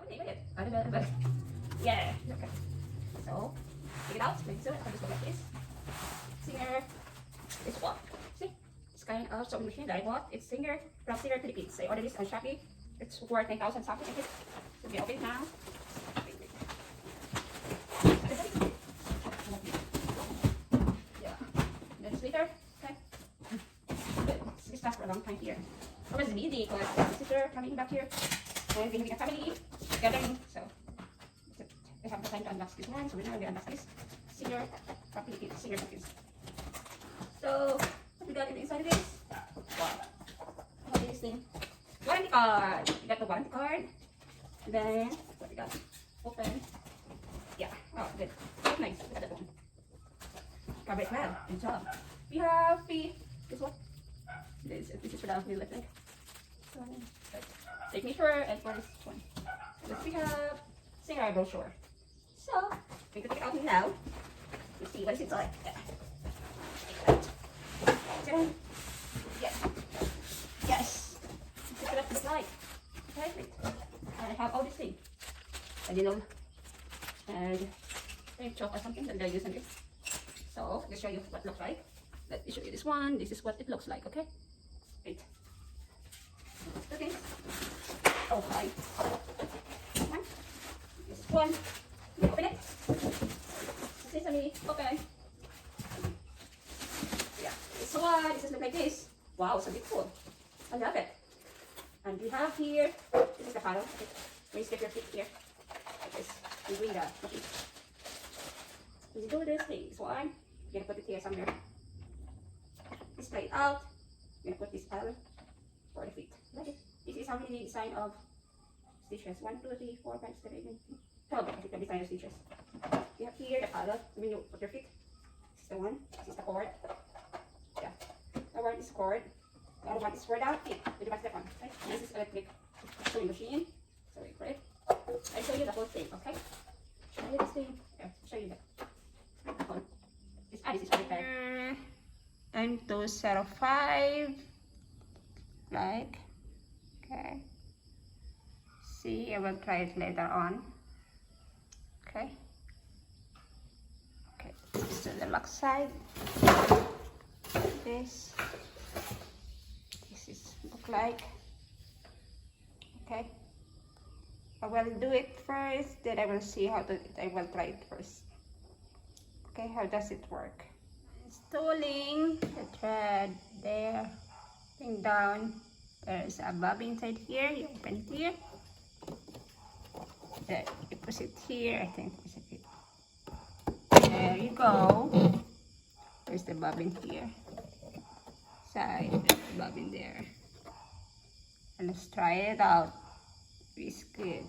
Okay, wait. Yeah. Okay. So, take it out. Like so. I'll just go like this. Singer. It's what? See? It's kind of sewing machine that I bought. It's Singer from Singer Philippines. I ordered this on Shopee. It's worth 9,000 something. I think. So we open it now. Yeah. Then it's later. Okay. This lasts for a long time here. I was busy because my sister coming back here. And we're having a family gathering. So I have the time to unbox this one. So we're now going to unbox this Singer from Philippines. Singer Philippines. So what we got in the inside of this? Wow. What is this thing? Warranty card. We got the warranty card. Then what we got? Open. Yeah. Oh, good. Nice. Look at that one. Cover it well. Good job. We have this one. This is for the middle, I think. So, take me sure and for this one. So we have Singer brochure. So we can take it out now. Let's see what is inside. Yeah. Yes. Yes. This is what it's like. Okay, wait. I have all these things. And chalk or something that they're using this. So let's show you what it looks like. Let me show you this one. This is what it looks like. Okay. Wait. Okay. Oh hi. This one. Open it. Sesame. Open. Yeah. This one. This is look like this. Wow, so beautiful. I love it. And we have here. This is the paddle. Okay. When you stick your feet here, like this, you bring the machine. When you do this one, you're gonna put it here somewhere. Display it out. You're gonna put this paddle for the feet. Like it. This is how many design of stitches. 1, 2, 3, 4, 5, 6, 7, 8, 9, 12. I think the design of stitches. You have here the paddle. When you put your feet, this is the one. This is the cord. Yeah. The one is cord. The other one is for the feet. With the one. Right? This is electric sewing machine. Sorry for it. I'll show you the whole thing, okay? Show you this thing. Here, show you that. This is right there. Time to 05. Like. Okay. See, I will try it later on. Okay. Okay. This is the lock side. This is look like. Okay. I will do it first, then I will see how to. I will try it first. Okay, how does it work? Installing the thread there, thing down. There is a bobbin inside here. You open it here. Then you push it here. I think push it here. There you go. There's the bobbin here. Side, bobbin there. And let's try it out. It's good.